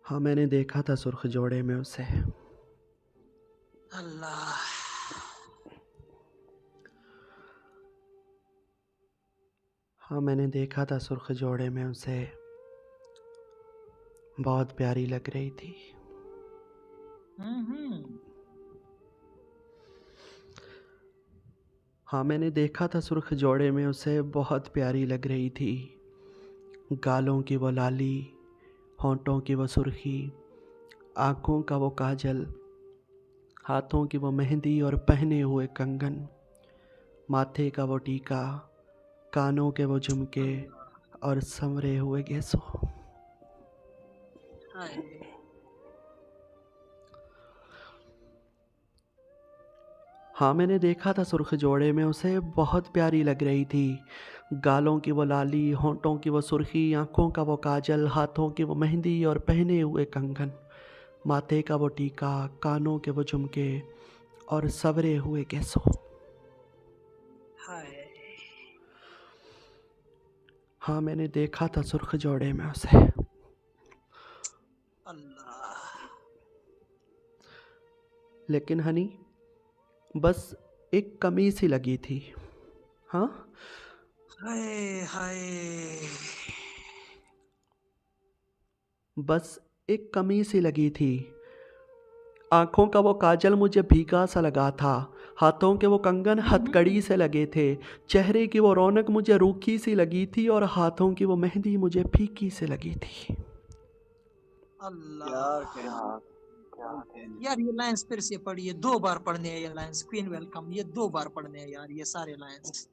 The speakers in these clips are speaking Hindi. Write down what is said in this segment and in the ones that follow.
हाँ, मैंने देखा था सुर्ख जोड़े में उसे। अल्लाह। हाँ, मैंने देखा था सुर्ख जोड़े में उसे। बहुत प्यारी लग रही थी। हम्म। हाँ, मैंने देखा था सुर्ख जोड़े में उसे, बहुत प्यारी लग रही थी। गालों की वो लाली, होंठों की वो सुर्खी, आँखों का वो काजल, हाथों की वो मेहंदी और पहने हुए कंगन, माथे का वो टीका, कानों के वो झुमके अल्लाह। और संवरे हुए गेसों। हाय। हाँ, मैंने देखा था सुर्ख जोड़े में उसे, बहुत प्यारी लग रही थी। गालों की वो लाली, होंठों की वो सुर्खी, आँखों का वो काजल, हाथों की वो मेहंदी और पहने हुए कंगन, माथे का वो टीका, कानों के वो झुमके और सवरे हुए केसों। हाय। हाँ, मैंने देखा था सुर्ख जोड़े में उसे। अल्लाह। लेकिन हनी, बस एक कमी सी लगी थी। हाँ, हाय हाय। बस एक कमी सी लगी थी। आँखों का वो काजल मुझे भीगा सा लगा था, हाथों के वो कंगन हथकड़ी हम्म। से लगे थे, चेहरे की वो रौनक मुझे रूखी सी लगी थी और हाथों की वो मेहंदी मुझे फीकी सी लगी थी। अल्लाह। क्या यार ये लाइंस फिर से पढ़िए, 2 बार पढ़ने हैं ये लाइंस। क्वीन वेलकम, ये 2 बार पढ़ने हैं यार, ये सारे लाइंस।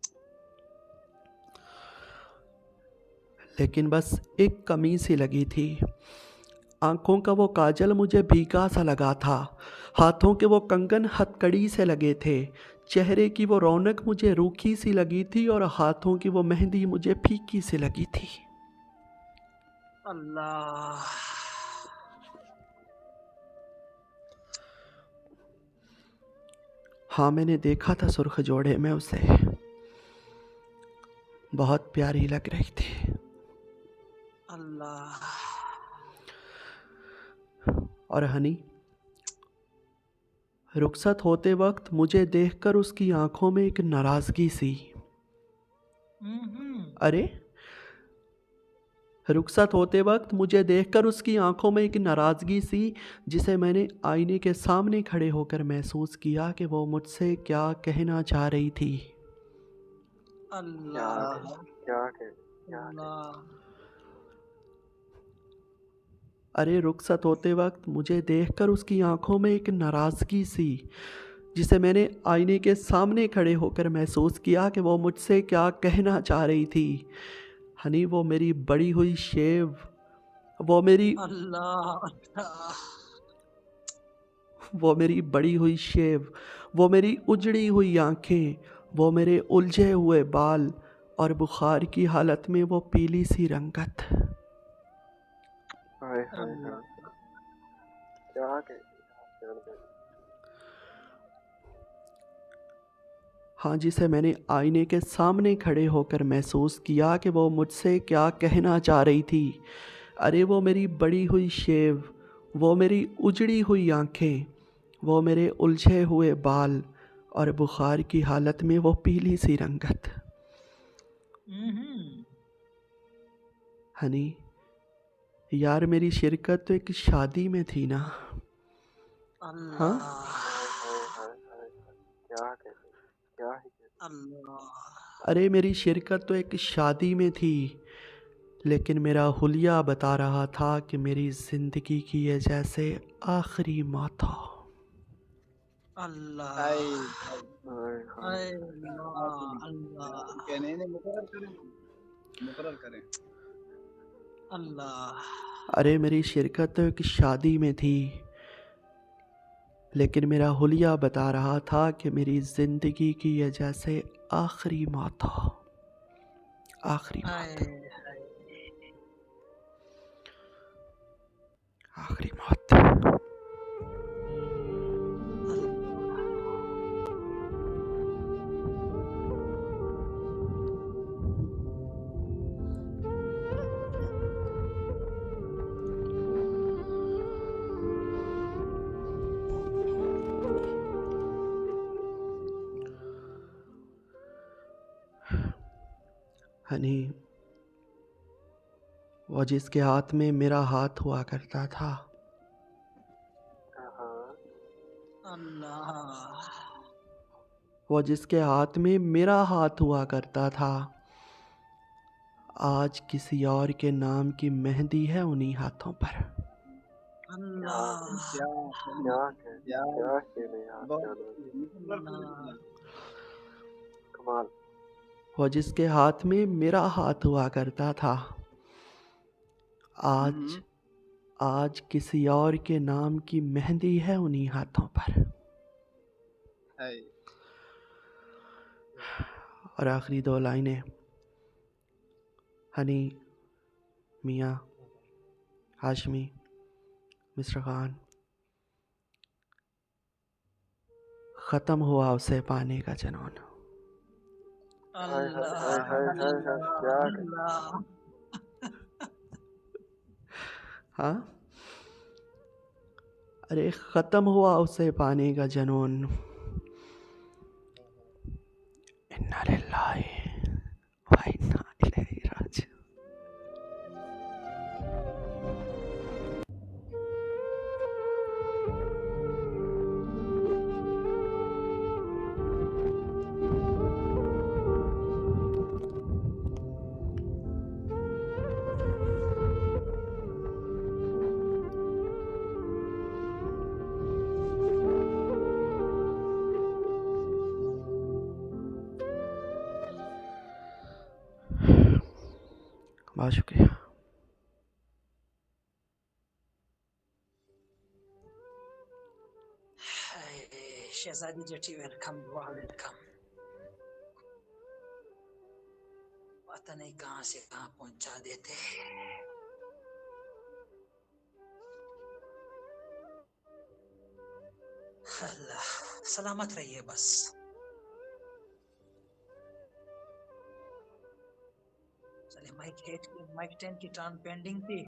लेकिन बस एक कमी सी लगी थी। आँखों का वो काजल मुझे भीगा सा लगा था, हाथों के वो कंगन हथकड़ी से लगे थे, चेहरे की वो रौनक मुझे रूखी सी लगी थी और हाथों की वो मेहंदी मुझे फीकी सी लगी थी। अल्लाह। हाँ, मैंने देखा था सुर्ख जोड़े में उसे। बहुत प्यारी लग रही थी। अल्लाह। और हनी, रुखसत होते वक्त मुझे देखकर उसकी आंखों में एक नाराज़गी सी। हम्म। अरे, रुखसत होते वक्त मुझे देखकर उसकी आंखों में एक नाराज़गी सी, जिसे मैंने आईने के सामने खड़े होकर महसूस किया कि वो मुझसे क्या कहना चाह रही थी। अल्लाह। क्या अल्लाह। अरे, रुखसत होते वक्त मुझे देखकर उसकी आंखों में एक नाराज़गी सी, जिसे मैंने आईने के सामने खड़े होकर महसूस किया कि वो मुझसे क्या कहना चाह रही थी। हनी, वो मेरी बड़ी हुई शेव, वो मेरी अल्लाह। अल्लाह। वो मेरी बड़ी हुई शेव, वो मेरी उजड़ी हुई आंखें, वो मेरे उलझे हुए बाल और बुखार की हालत में वो पीली सी रंगत। हाय हाय हाय। अल्लाह। क्या कह हाँ, जिसे मैंने आईने के सामने खड़े होकर महसूस किया कि वो मुझसे क्या कहना चाह रही थी। अरे, वो मेरी बड़ी हुई शेव, वो मेरी उजड़ी हुई आंखें, वो मेरे उलझे हुए बाल और बुखार की हालत में वो पीली सी रंगत। हम्म। हनी, यार, मेरी शिरकत तो एक शादी में थी ना। हाँ, अल्लाह। क्या ही कह अल्लाह। अरे, मेरी शिरकत तो एक शादी में थी, लेकिन मेरा हुलिया बता रहा था कि मेरी ज़िंदगी की ये जैसे आखिरी मौत हो। अल्लाह। हाय हाय हाय हाय हाय। अल्लाह। अल्लाह। कहने ने मुकर्रर करें। अल्लाह। अरे, मेरी शिरकत तो एक शादी में थी, लेकिन मेरा हुलिया बता रहा था कि मेरी ज़िंदगी की ये जैसे आखिरी मौत हो। आखिरी हाय मौत, हाय। आखिरी मौत। अल्लाह। हनी, वो जिसके हाथ में मेरा हाथ हुआ करता था, हाँ अल्लाह, वो जिसके हाथ में मेरा हाथ हुआ करता था, आज किसी और के नाम की मेहंदी है उन्हीं हाथों पर। अल्लाह, क्या क्या खेले यार अल्लाह, कमाल। वो जिसके हाथ में मेरा हाथ हुआ करता था, आज आज किसी और के नाम की मेहंदी है उन्हीं हाथों पर। और आखिरी दो लाइनें, हनी, मियाँ, हाशमी, मिस्टर खान, ख़त्म हुआ उसे पाने का जुनून। हाय हाय अल्लाह, हाय हाय हाय हाय, क्या अल्लाह, हाँ, अरे ख़त्म हुआ उसे पाने का जुनून। इन्ना लिल्लाहि व इन्ना इलैहि राजिऊन। बहुत शुक्रिया। शहजादी जटी, वेलकम, वेलकम। पता नहीं कहाँ से कहाँ पहुंचा देते। अल्लाह, सलामत रहिए बस। चलिए, माइक 10 की टर्न पेंडिंग थी।